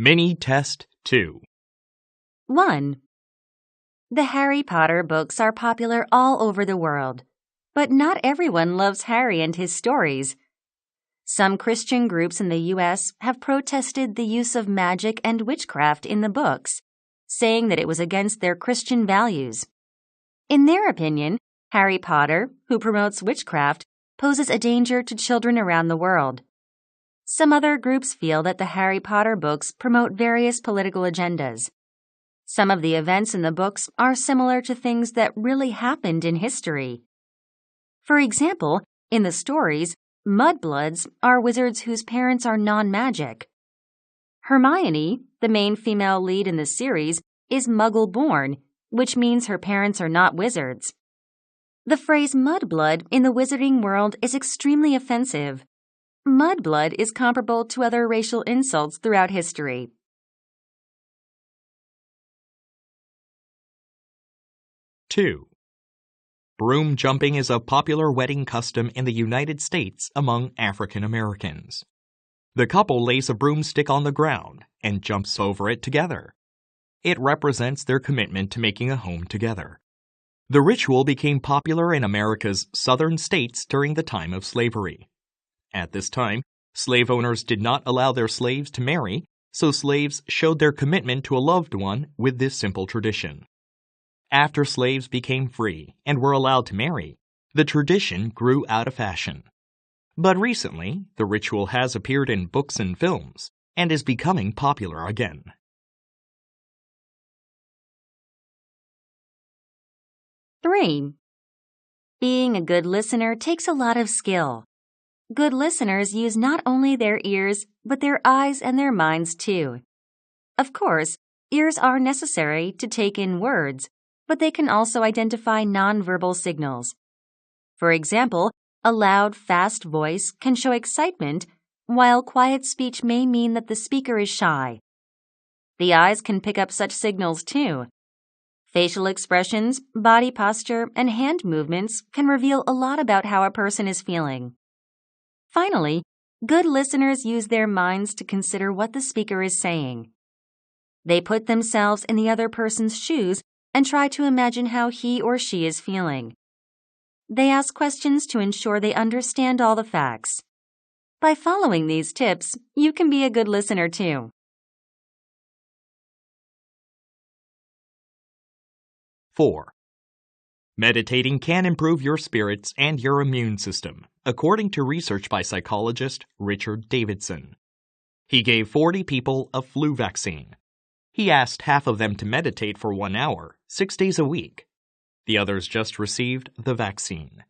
Mini Test 2. 1. The Harry Potter books are popular all over the world, but not everyone loves Harry and his stories. Some Christian groups in the U.S. have protested the use of magic and witchcraft in the books, saying that it was against their Christian values. In their opinion, Harry Potter, who promotes witchcraft, poses a danger to children around the world. Some other groups feel that the Harry Potter books promote various political agendas. Some of the events in the books are similar to things that really happened in history. For example, in the stories, mudbloods are wizards whose parents are non-magic. Hermione, the main female lead in the series, is Muggle-born, which means her parents are not wizards. The phrase mudblood in the wizarding world is extremely offensive. Mudblood is comparable to other racial insults throughout history. Two. Broom jumping is a popular wedding custom in the United States among African Americans. The couple lays a broomstick on the ground and jumps over it together. It represents their commitment to making a home together. The ritual became popular in America's southern states during the time of slavery. At this time, slave owners did not allow their slaves to marry, so slaves showed their commitment to a loved one with this simple tradition. After slaves became free and were allowed to marry, the tradition grew out of fashion. But recently, the ritual has appeared in books and films and is becoming popular again. Three. Being a good listener takes a lot of skill. Good listeners use not only their ears, but their eyes and their minds too. Of course, ears are necessary to take in words, but they can also identify nonverbal signals. For example, a loud, fast voice can show excitement, while quiet speech may mean that the speaker is shy. The eyes can pick up such signals too. Facial expressions, body posture, and hand movements can reveal a lot about how a person is feeling. Finally, good listeners use their minds to consider what the speaker is saying. They put themselves in the other person's shoes and try to imagine how he or she is feeling. They ask questions to ensure they understand all the facts. By following these tips, you can be a good listener too. 4. Meditating can improve your spirits and your immune system, according to research by psychologist Richard Davidson. He gave 40 people a flu vaccine. He asked half of them to meditate for 1 hour, 6 days a week. The others just received the vaccine.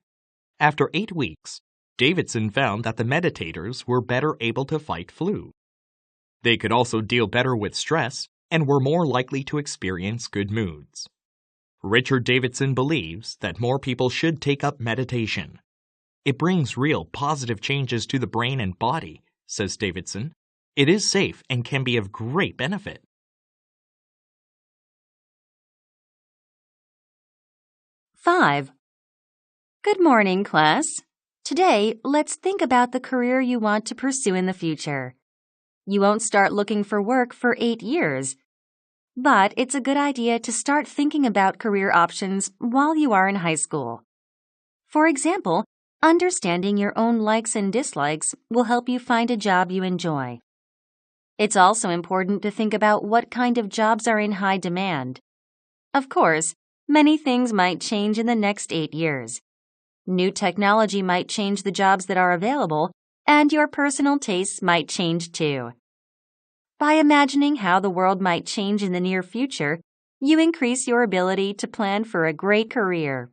After 8 weeks, Davidson found that the meditators were better able to fight flu. They could also deal better with stress and were more likely to experience good moods. Richard Davidson believes that more people should take up meditation. It brings real positive changes to the brain and body, says Davidson. It is safe and can be of great benefit. 5. Good morning, class. Today, let's think about the career you want to pursue in the future. You won't start looking for work for 8 years. But it's a good idea to start thinking about career options while you are in high school. For example, understanding your own likes and dislikes will help you find a job you enjoy. It's also important to think about what kind of jobs are in high demand. Of course, many things might change in the next 8 years. New technology might change the jobs that are available, and your personal tastes might change too. By imagining how the world might change in the near future, you increase your ability to plan for a great career.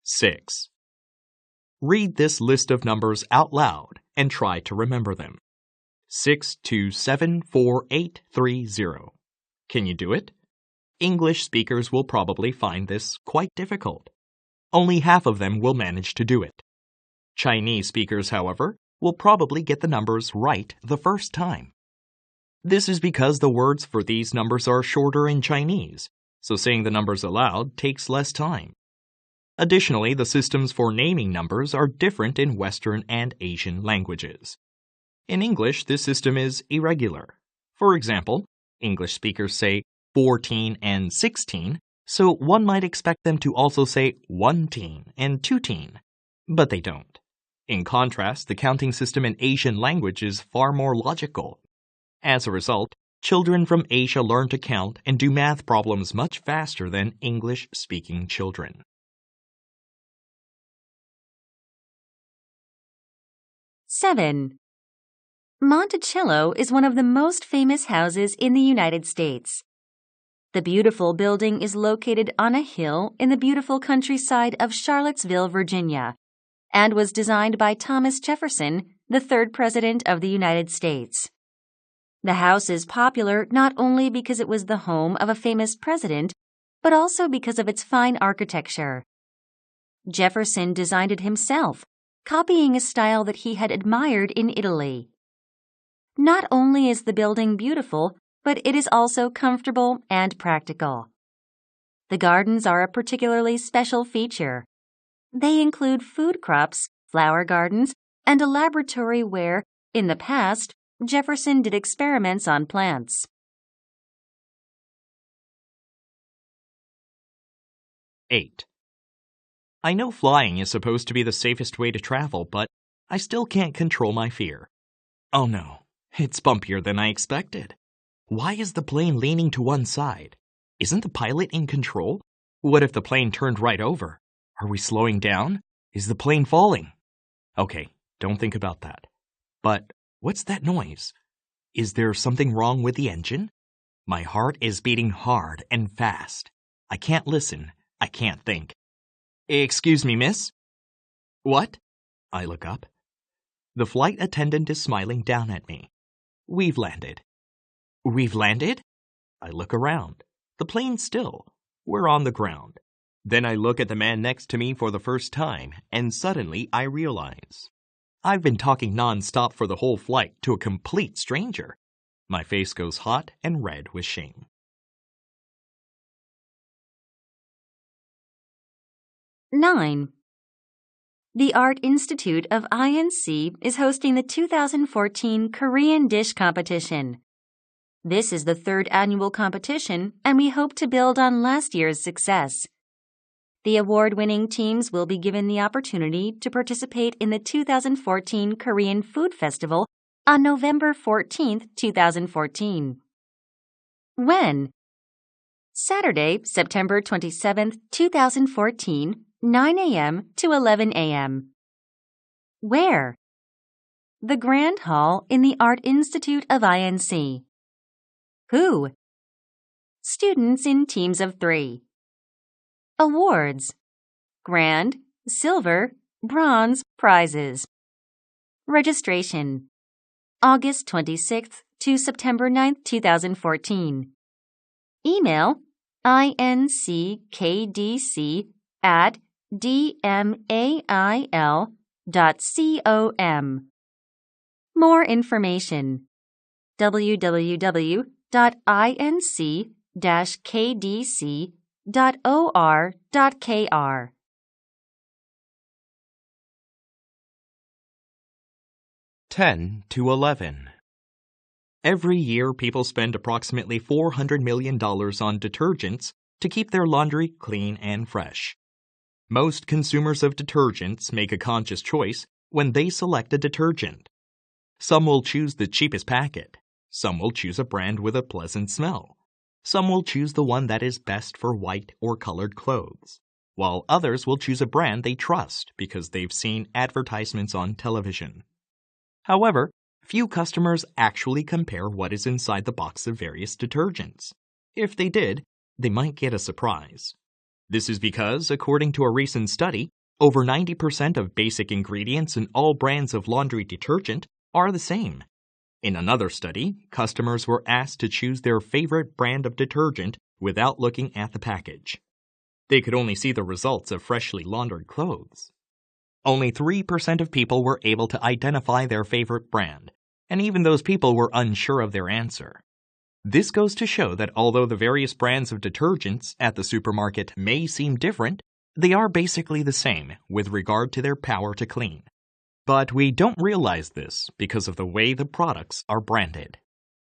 6. Read this list of numbers out loud and try to remember them. 6274830. Can you do it? English speakers will probably find this quite difficult. Only half of them will manage to do it. Chinese speakers, however, will probably get the numbers right the first time. This is because the words for these numbers are shorter in Chinese, so saying the numbers aloud takes less time. Additionally, the systems for naming numbers are different in Western and Asian languages. In English, this system is irregular. For example, English speakers say 14 and 16, so one might expect them to also say 1-teen and 2-teen, but they don't. In contrast, the counting system in Asian language is far more logical. As a result, children from Asia learn to count and do math problems much faster than English-speaking children. Seven. Monticello is one of the most famous houses in the United States. The beautiful building is located on a hill in the beautiful countryside of Charlottesville, Virginia, and was designed by Thomas Jefferson, the third President of the United States. The house is popular not only because it was the home of a famous president, but also because of its fine architecture. Jefferson designed it himself, copying a style that he had admired in Italy. Not only is the building beautiful, but it is also comfortable and practical. The gardens are a particularly special feature. They include food crops, flower gardens, and a laboratory where, in the past, Jefferson did experiments on plants. 8. I know flying is supposed to be the safest way to travel, but I still can't control my fear. Oh no, it's bumpier than I expected. Why is the plane leaning to one side? Isn't the pilot in control? What if the plane turned right over? Are we slowing down? Is the plane falling? Okay, don't think about that. But what's that noise? Is there something wrong with the engine? My heart is beating hard and fast. I can't listen. I can't think. Excuse me, miss? What? I look up. The flight attendant is smiling down at me. We've landed. We've landed? I look around. The plane's still. We're on the ground. Then I look at the man next to me for the first time, and suddenly I realize I've been talking non-stop for the whole flight to a complete stranger. My face goes hot and red with shame. 9. The Art Institute of INC is hosting the 2014 Korean Dish Competition. This is the third annual competition, and we hope to build on last year's success. The award-winning teams will be given the opportunity to participate in the 2014 Korean Food Festival on November 14, 2014. When? Saturday, September 27, 2014, 9 a.m. to 11 a.m. Where? The Grand Hall in the Art Institute of INC. Who? Students in teams of 3. Awards: Grand, Silver, Bronze prizes. Registration: August 26th to September 9th, 2014. Email: inckdc@dmail.com. More information: www.inc-kdc.or.kr. 10 to 11. Every year, people spend approximately $400 million on detergents to keep their laundry clean and fresh. Most consumers of detergents make a conscious choice when they select a detergent. Some will choose the cheapest packet. Some will choose a brand with a pleasant smell. Some will choose the one that is best for white or colored clothes, while others will choose a brand they trust because they've seen advertisements on television. However, few customers actually compare what is inside the box of various detergents. If they did, they might get a surprise. This is because, according to a recent study, over 90% of basic ingredients in all brands of laundry detergent are the same. In another study, customers were asked to choose their favorite brand of detergent without looking at the package. They could only see the results of freshly laundered clothes. Only 3% of people were able to identify their favorite brand, and even those people were unsure of their answer. This goes to show that although the various brands of detergents at the supermarket may seem different, They are basically the same with regard to their power to clean. But we don't realize this because of the way the products are branded.